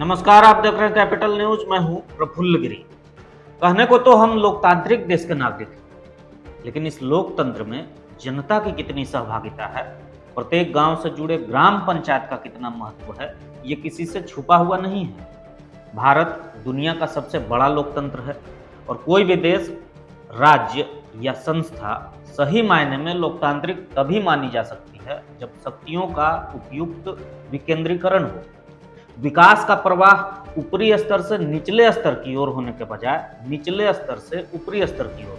नमस्कार, आप देख रहे हैं कैपिटल न्यूज। मैं हूं प्रफुल्ल गिरी। कहने को तो हम लोकतांत्रिक देश के नागरिक हैं, लेकिन इस लोकतंत्र में जनता की कितनी सहभागिता है, प्रत्येक गांव से जुड़े ग्राम पंचायत का कितना महत्व है, ये किसी से छुपा हुआ नहीं है। भारत दुनिया का सबसे बड़ा लोकतंत्र है और कोई भी देश, राज्य या संस्था सही मायने में लोकतांत्रिक तभी मानी जा सकती है जब शक्तियों का उपयुक्त विकेंद्रीकरण हो। विकास का प्रवाह ऊपरी स्तर से निचले स्तर की ओर होने के बजाय निचले स्तर से ऊपरी स्तर की ओर,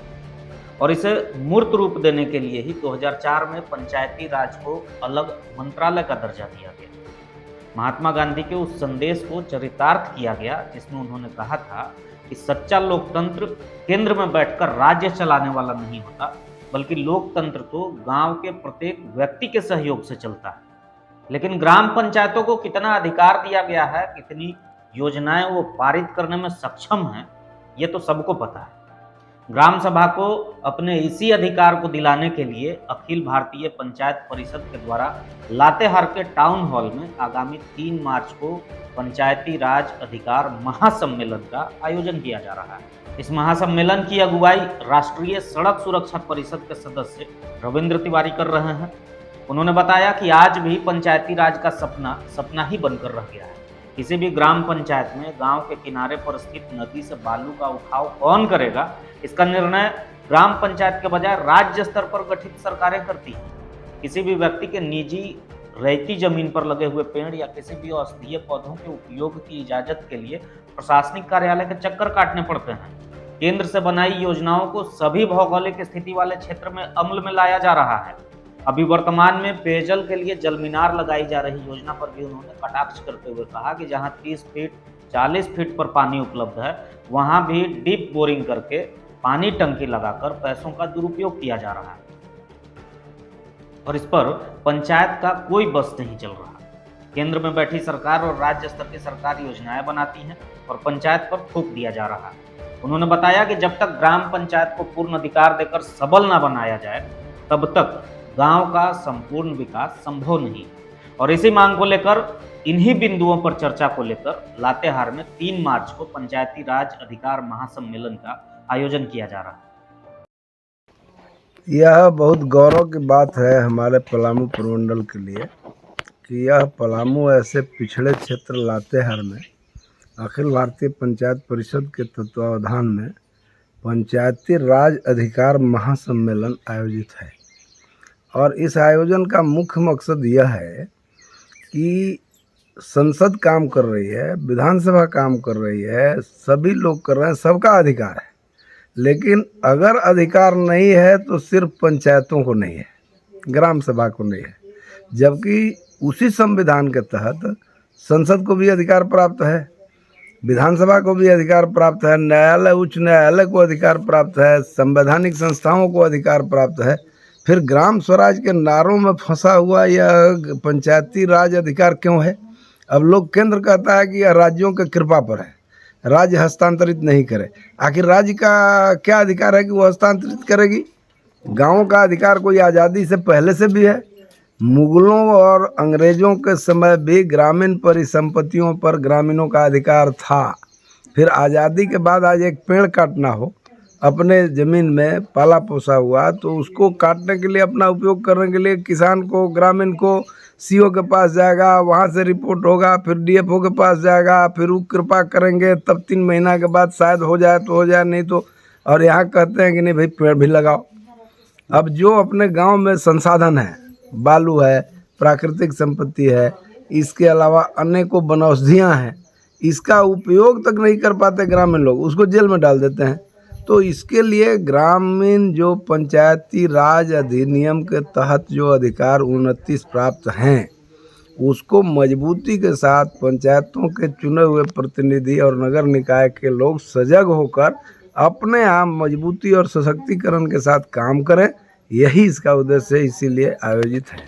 और इसे मूर्त रूप देने के लिए ही 2004 में पंचायती राज को अलग मंत्रालय का दर्जा दिया गया। महात्मा गांधी के उस संदेश को चरितार्थ किया गया जिसमें उन्होंने कहा था कि सच्चा लोकतंत्र केंद्र में बैठकर राज्य चलाने वाला नहीं होता, बल्कि लोकतंत्र तो गांव के प्रत्येक व्यक्ति के सहयोग से चलता है। लेकिन ग्राम पंचायतों को कितना अधिकार दिया गया है, कितनी योजनाएं वो पारित करने में सक्षम हैं, ये तो सबको पता है। ग्राम सभा को अपने इसी अधिकार को दिलाने के लिए अखिल भारतीय पंचायत परिषद के द्वारा लातेहार के टाउन हॉल में आगामी 3 मार्च को पंचायती राज अधिकार महासम्मेलन का आयोजन किया जा रहा है। इस महासम्मेलन की अगुवाई राष्ट्रीय सड़क सुरक्षा परिषद के सदस्य रविंद्र तिवारी कर रहे हैं। उन्होंने बताया कि आज भी पंचायती राज का सपना ही बनकर रह गया है। किसी भी ग्राम पंचायत में गांव के किनारे पर स्थित नदी से बालू का उठाव कौन करेगा, इसका निर्णय ग्राम पंचायत के बजाय राज्य स्तर पर गठित सरकारें करती हैं। किसी भी व्यक्ति के निजी रेती जमीन पर लगे हुए पेड़ या किसी भी औषधीय पौधों के उपयोग की इजाजत के लिए प्रशासनिक कार्यालय के चक्कर काटने पड़ते हैं। केंद्र से बनाई योजनाओं को सभी भौगोलिक स्थिति वाले क्षेत्र में अमल में लाया जा रहा है। अभी वर्तमान में पेयजल के लिए जल मीनार लगाई जा रही योजना पर भी उन्होंने कटाक्ष करते हुए कहा कि जहां 30 फीट 40 फीट पर पानी उपलब्ध है, वहां भी डीप बोरिंग करके पानी टंकी लगाकर पैसों का दुरुपयोग किया जा रहा है और इस पर पंचायत का कोई बस नहीं चल रहा। केंद्र में बैठी सरकार और राज्य स्तर की सरकार योजनाएं बनाती हैं और पंचायत पर थोप दिया जा रहा है। उन्होंने बताया कि जब तक ग्राम पंचायत को पूर्ण अधिकार देकर सबल न बनाया जाए, तब तक गांव का संपूर्ण विकास संभव नहीं। और इसी मांग को लेकर, इन्हीं बिंदुओं पर चर्चा को लेकर लातेहार में 3 मार्च को पंचायती राज अधिकार महासम्मेलन का आयोजन किया जा रहा है। यह बहुत गौरव की बात है हमारे पलामू प्रमंडल के लिए कि यह पलामू ऐसे पिछड़े क्षेत्र लातेहार में अखिल भारतीय पंचायत परिषद के तत्वावधान में पंचायती राज अधिकार महासम्मेलन आयोजित है। और इस आयोजन का मुख्य मकसद यह है कि संसद काम कर रही है, विधानसभा काम कर रही है, सभी लोग कर रहे हैं, सबका अधिकार है। लेकिन अगर अधिकार नहीं है तो सिर्फ पंचायतों को नहीं है, ग्राम सभा को नहीं है, जबकि उसी संविधान के तहत संसद को भी अधिकार प्राप्त है, विधानसभा को भी अधिकार प्राप्त है, न्यायालय उच्च न्यायालय को अधिकार प्राप्त है, संवैधानिक संस्थाओं को अधिकार प्राप्त है। फिर ग्राम स्वराज के नारों में फंसा हुआ यह पंचायती राज अधिकार क्यों है? अब लोग केंद्र कहता है कि यह राज्यों के कृपा पर है, राज्य हस्तांतरित नहीं करे। आखिर राज्य का क्या अधिकार है कि वो हस्तांतरित करेगी? गाँवों का अधिकार कोई आज़ादी से पहले से भी है। मुगलों और अंग्रेज़ों के समय भी ग्रामीण परिसंपत्तियों पर ग्रामीणों का अधिकार था। फिर आज़ादी के बाद आज एक पेड़ काटना हो अपने ज़मीन में पाला पोसा हुआ, तो उसको काटने के लिए, अपना उपयोग करने के लिए किसान को, ग्रामीण को सीओ के पास जाएगा, वहाँ से रिपोर्ट होगा, फिर डीएफओ के पास जाएगा, फिर वो कृपा करेंगे, तब 3 महीना के बाद शायद हो जाए तो हो जाए, नहीं तो। और यहाँ कहते हैं कि नहीं भाई पेड़ भी लगाओ। अब जो अपने गांव में संसाधन है, बालू है, प्राकृतिक संपत्ति है, इसके अलावा अनेकों वनौषधियाँ हैं, इसका उपयोग तक नहीं कर पाते ग्रामीण लोग, उसको जेल में डाल देते हैं। तो इसके लिए ग्रामीण जो पंचायती राज अधिनियम के तहत जो अधिकार 29 प्राप्त हैं, उसको मजबूती के साथ पंचायतों के चुने हुए प्रतिनिधि और नगर निकाय के लोग सजग होकर अपने आप मजबूती और सशक्तिकरण के साथ काम करें। यही इसका उद्देश्य है, इसीलिए आयोजित है।